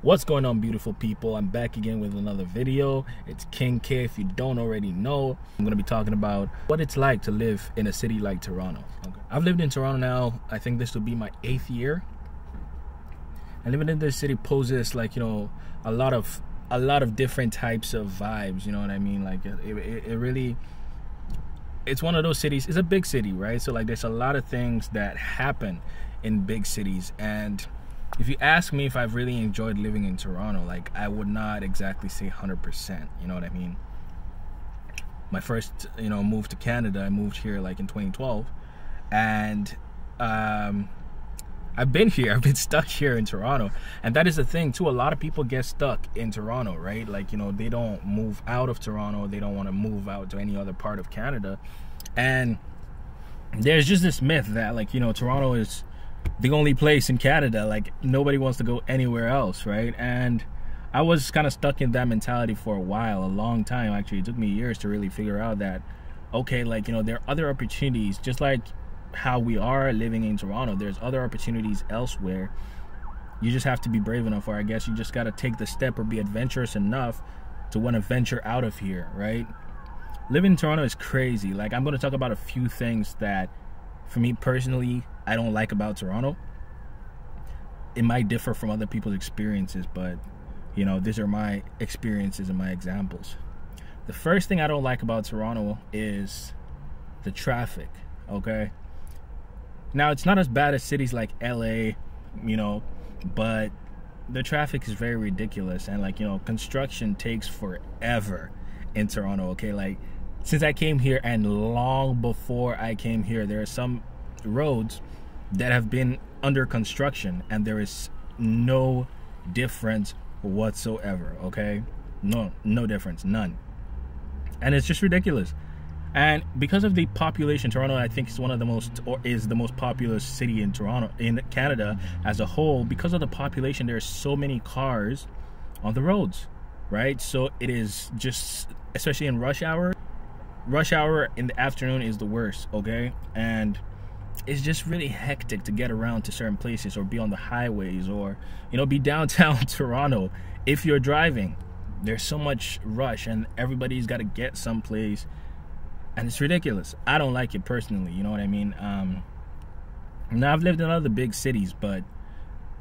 What's going on, beautiful people? I'm back again with another video. It's King K. If you don't already know, I'm going to be talking about what it's like to live in a city like Toronto. I've lived in Toronto now, I think this will be my 8th year. And living in this city poses like, a lot of different types of vibes, you know what I mean? Like it really, it's one of those cities, it's a big city, right? So like there's a lot of things that happen in big cities, and if you ask me if I've really enjoyed living in Toronto, like I would not exactly say 100%, you know what I mean? My first, move to Canada, I moved here like in 2012, and I've been stuck here in Toronto. And that is the thing too, a lot of people get stuck in Toronto, right? Like, they don't move out of Toronto, they don't want to move out to any other part of Canada. And there's just this myth that like, Toronto is the only place in Canada, like nobody wants to go anywhere else, right? And I was kind of stuck in that mentality for a while, a long time actually. It took me years to really figure out that, okay, like, there are other opportunities, just like how we are living in Toronto, there's other opportunities elsewhere. You just have to be brave enough, or I guess you just got to take the step or be adventurous enough to want to venture out of here, right? Living in Toronto is crazy. Like, I'm going to talk about a few things that for me personally I don't like about Toronto. It might differ from other people's experiences, but these are my experiences and my examples. The first thing I don't like about Toronto is the traffic, okay? Now, it's not as bad as cities like LA, but the traffic is very ridiculous, and like, construction takes forever in Toronto, okay? Like, since I came here and long before I came here, there are some roads that have been under construction and there is no difference whatsoever, okay? No difference, none. And it's just ridiculous. And because of the population, Toronto, I think, is one of the most, or is the most populous city in Toronto, in Canada as a whole. Because of the population, there's so many cars on the roads, right? So it is just, especially in rush hour in the afternoon is the worst, okay? And it's just really hectic to get around to certain places, or be on the highways, or be downtown Toronto. If you're driving, there's so much rush and everybody's got to get someplace, and it's ridiculous. I don't like it personally, you know what I mean? Now, I've lived in other big cities, but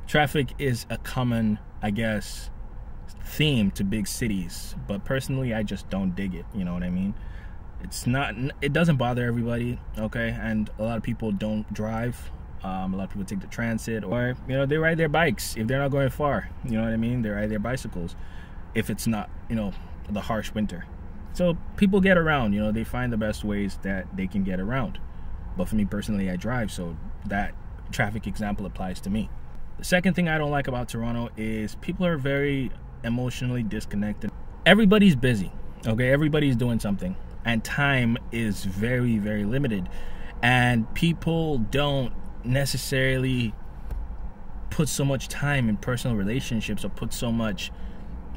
traffic is a common, I guess, theme to big cities, but personally I just don't dig it, you know what I mean? It doesn't bother everybody, okay? And a lot of people don't drive. A lot of people take the transit, or they ride their bikes if they're not going far, you know what I mean? They ride their bicycles if it's not the harsh winter. So people get around, they find the best ways that they can get around. But for me personally, I drive, so that traffic example applies to me. The second thing I don't like about Toronto is people are very emotionally disconnected. Everybody's busy, okay? Everybody's doing something, and time is very, very limited. And people don't necessarily put so much time in personal relationships, or put so much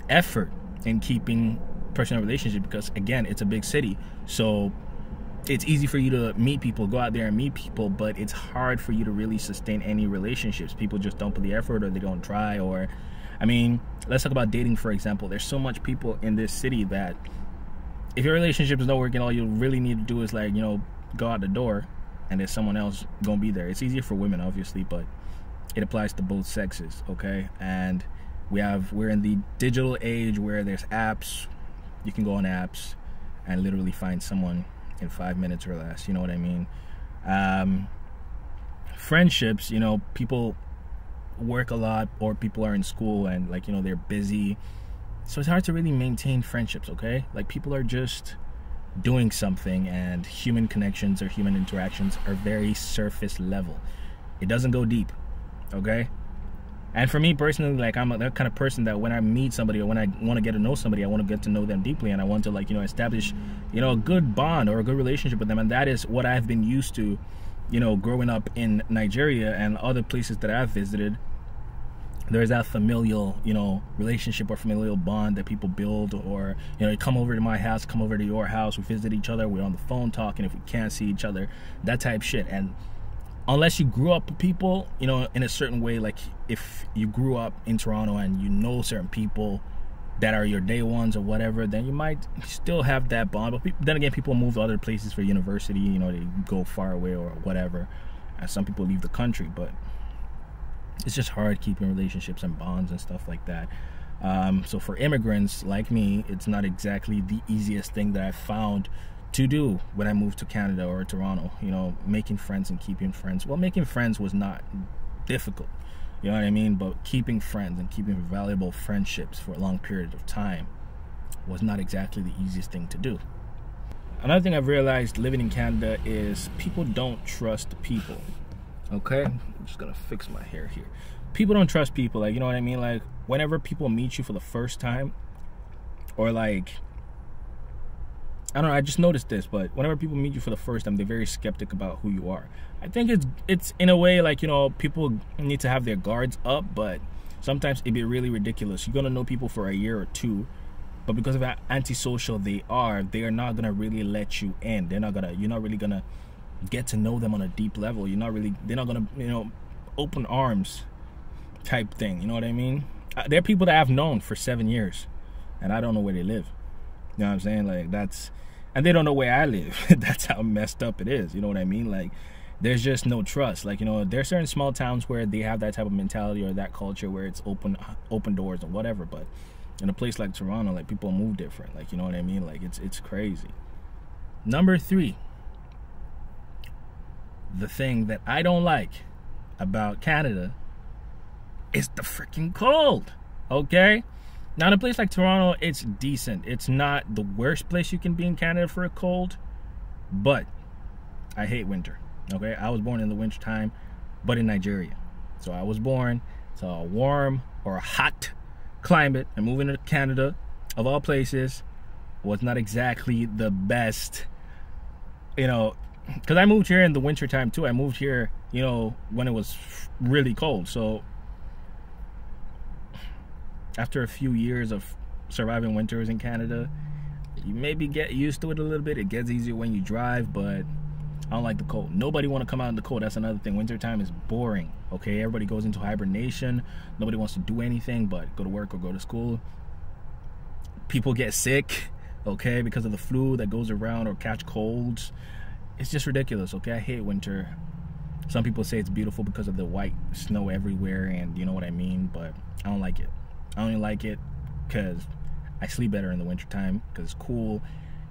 effort in keeping personal relationships, because again, it's a big city, so it's easy for you to meet people, go out there and meet people, but it's hard for you to really sustain any relationships. People just don't put the effort, or they don't try. Or I mean, let's talk about dating, for example. There's so much people in this city that if your relationship is not working, all you really need to do is like, go out the door, and there's someone else gonna be there. It's easier for women, obviously, but it applies to both sexes, okay? And we're in the digital age where there's apps. You can go on apps and literally find someone in 5 minutes or less, you know what I mean? Friendships, people work a lot, or people are in school and like, they're busy. So it's hard to really maintain friendships, okay? Like, people are just doing something, and human connections or human interactions are very surface level. It doesn't go deep, okay? And for me personally, like, I'm that kind of person that when I meet somebody, or when I want to get to know somebody, I want to get to know them deeply, and I want to like, establish, a good bond or a good relationship with them. And that is what I've been used to, growing up in Nigeria and other places that I've visited. There's that familial, relationship or familial bond that people build, or, you come over to my house, come over to your house, we visit each other, we're on the phone talking if we can't see each other, that type shit. And unless you grew up with people, you know, in a certain way, like if you grew up in Toronto and you know certain people that are your day ones or whatever, then you might still have that bond. But then again, people move to other places for university, you know, they go far away or whatever, and some people leave the country. But it's just hard keeping relationships and bonds and stuff like that. So for immigrants like me, it's not exactly the easiest thing that I found to do when I moved to Canada or Toronto. You know, making friends and keeping friends. Well, making friends was not difficult, you know what I mean? But keeping friends and keeping valuable friendships for a long period of time was not exactly the easiest thing to do. Another thing I've realized living in Canada is people don't trust people. Okay? I'm just gonna fix my hair here. People don't trust people, like, you know what I mean? Like, whenever people meet you for the first time, or like, I don't know, I just noticed this, but whenever people meet you for the first time, they're very skeptic about who you are. I think it's in a way, like, you know, people need to have their guards up, but sometimes it'd be really ridiculous. You're gonna know people for a year or two, but because of how antisocial they are not gonna really let you in. You're not really gonna get to know them on a deep level. They're not gonna, you know, open arms type thing, you know what I mean? There are people that I've known for 7 years and I don't know where they live. You know what I'm saying? Like, and they don't know where I live. That's how messed up it is, you know what I mean? Like, there's just no trust. Like, you know, there's certain small towns where they have that type of mentality or that culture where it's open doors or whatever, but in a place like Toronto, like, people move different, like, you know what I mean? Like, it's crazy. Number 3, the thing that I don't like about Canada is the freaking cold. Okay, now in a place like Toronto, it's decent. It's not the worst place you can be in Canada for a cold, but I hate winter. Okay, I was born in the winter time, but in Nigeria. So I was born to a warm or a hot climate, and moving to Canada, of all places, was not exactly the best, you know, because I moved here in the winter time too. I moved here, you know, when it was really cold. So after a few years of surviving winters in Canada, you maybe get used to it a little bit. It gets easier when you drive, but I don't like the cold. Nobody want to come out in the cold. That's another thing. Wintertime is boring. Okay, everybody goes into hibernation. Nobody wants to do anything but go to work or go to school. People get sick, okay, because of the flu that goes around, or catch colds. It's just ridiculous, okay? I hate winter. Some people say it's beautiful because of the white snow everywhere, and you know what I mean, but I don't like it. I only like it because I sleep better in the wintertime because it's cool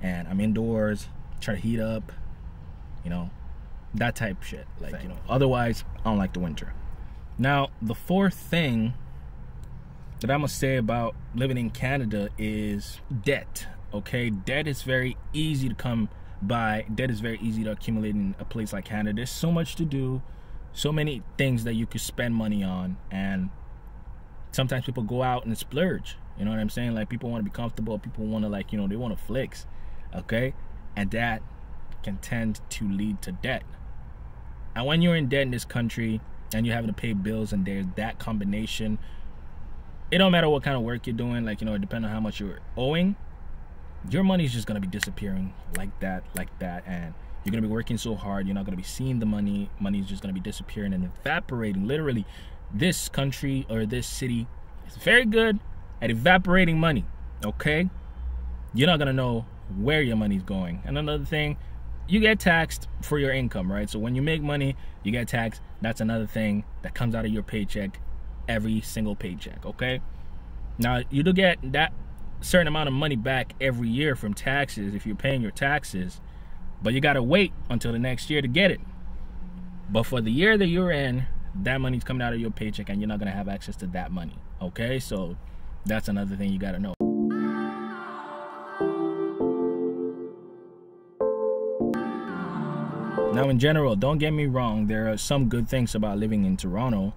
and I'm indoors, try to heat up, you know, that type of shit. Like, you know, otherwise, I don't like the winter. Now, the 4th thing that I'm gonna say about living in Canada is debt, okay? Debt is very easy to come by. Debt is very easy to accumulate in a place like Canada. There's so much to do, so many things that you could spend money on, and sometimes people go out and splurge, you know what I'm saying? Like, people want to be comfortable, people want to, like, you know, they want to flex, okay? And that can tend to lead to debt. And when you're in debt in this country and you're having to pay bills and there's that combination, it don't matter what kind of work you're doing, like, you know, depending on how much you're owing, your money's just going to be disappearing like that, and you're going to be working so hard, you're not going to be seeing the money. Money's just going to be disappearing and evaporating. Literally, this country or this city is very good at evaporating money, okay? You're not going to know where your money's going. And another thing, you get taxed for your income, right? So when you make money, you get taxed. That's another thing that comes out of your paycheck, every single paycheck, okay? Now, you do get that certain amount of money back every year from taxes if you're paying your taxes, but you got to wait until the next year to get it. But for the year that you're in, that money's coming out of your paycheck and you're not going to have access to that money, okay? So that's another thing you got to know. Now, in general, don't get me wrong, there are some good things about living in Toronto,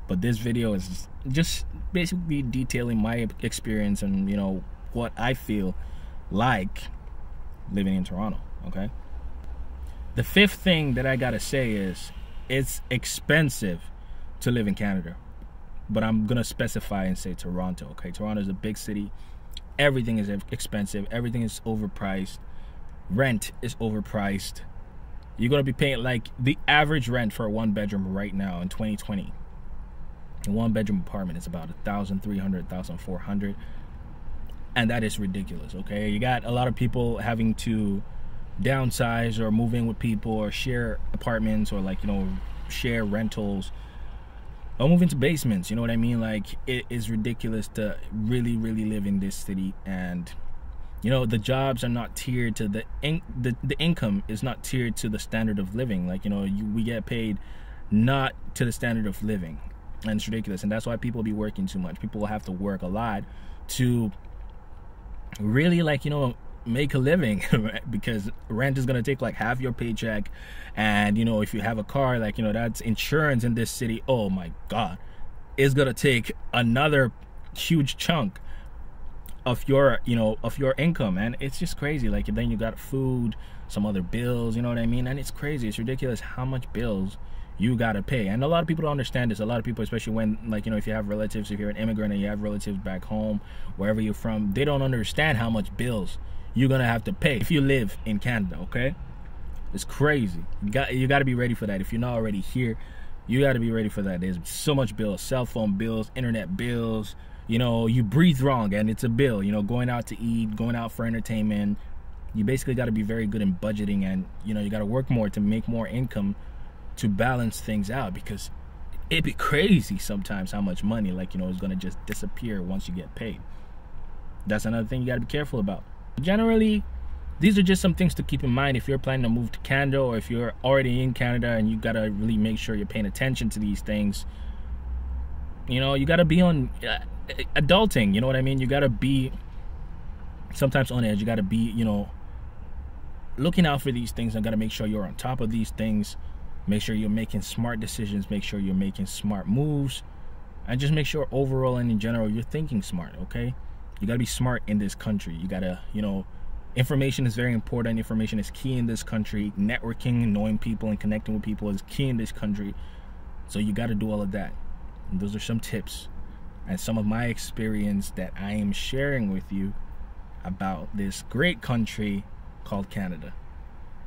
but this video is just basically detailing my experience and, you know, what I feel like living in Toronto, okay? The 5th thing that I gotta say is, it's expensive to live in Canada, but I'm gonna specify and say Toronto, okay? Toronto is a big city. Everything is expensive. Everything is overpriced. Rent is overpriced. you're gonna be paying like the average rent for a 1-bedroom right now in 2020. A 1-bedroom apartment is about $1,300, $1,400, and that is ridiculous. Okay, you got a lot of people having to downsize or move in with people or share apartments or like, you know, share rentals or move into basements. You know what I mean? Like, it is ridiculous to really live in this city. And you know, the jobs are not tiered to the income is not tiered to the standard of living. Like, you know, we get paid not to the standard of living, and it's ridiculous. And that's why people be working too much. People will have to work a lot to really, like, you know, make a living because rent is going to take like half your paycheck. And you know, if you have a car, like, you know, that's insurance in this city, oh my god, it's going to take another huge chunk of your, you know, of your income. And it's just crazy. Like, then you got food, some other bills, you know what I mean? And it's crazy, it's ridiculous how much bills you gotta pay. And a lot of people don't understand this. A lot of people, especially when, like, you know, if you have relatives, if you're an immigrant and you have relatives back home, wherever you're from, they don't understand how much bills you're gonna have to pay if you live in Canada. Okay, it's crazy. You got to be ready for that. If you're not already here, you got to be ready for that. There's so much bills: cell phone bills, internet bills. You know, you breathe wrong and it's a bill. You know, going out to eat, going out for entertainment. You basically got to be very good in budgeting, and you know, you got to work more to make more income to balance things out, because it'd be crazy sometimes how much money, like, you know, is gonna just disappear once you get paid. That's another thing you got to be careful about. Generally, these are just some things to keep in mind if you're planning to move to Canada, or if you're already in Canada, and you gotta really make sure you're paying attention to these things. You know, you gotta be on adulting, you know what I mean? You gotta be sometimes on edge. You gotta be, you know, looking out for these things, and gotta make sure you're on top of these things. Make sure you're making smart decisions, make sure you're making smart moves, and just make sure overall and in general you're thinking smart. Okay, you gotta be smart in this country. You gotta, you know, information is very important. Information is key in this country. Networking, knowing people and connecting with people is key in this country. So you gotta do all of that. And those are some tips and some of my experience that I am sharing with you about this great country called Canada.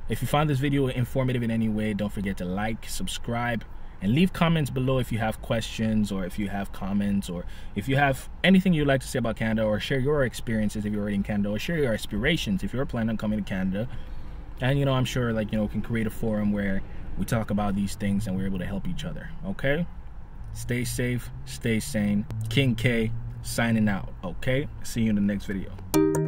If you found this video informative in any way, don't forget to like, subscribe, and leave comments below if you have questions, or if you have comments, or if you have anything you'd like to say about Canada, or share your experiences if you're already in Canada, or share your aspirations if you're planning on coming to Canada. And you know, I'm sure, like, you know, we can create a forum where we talk about these things and we're able to help each other. Okay? Stay safe, stay sane. King K signing out. Okay? See you in the next video.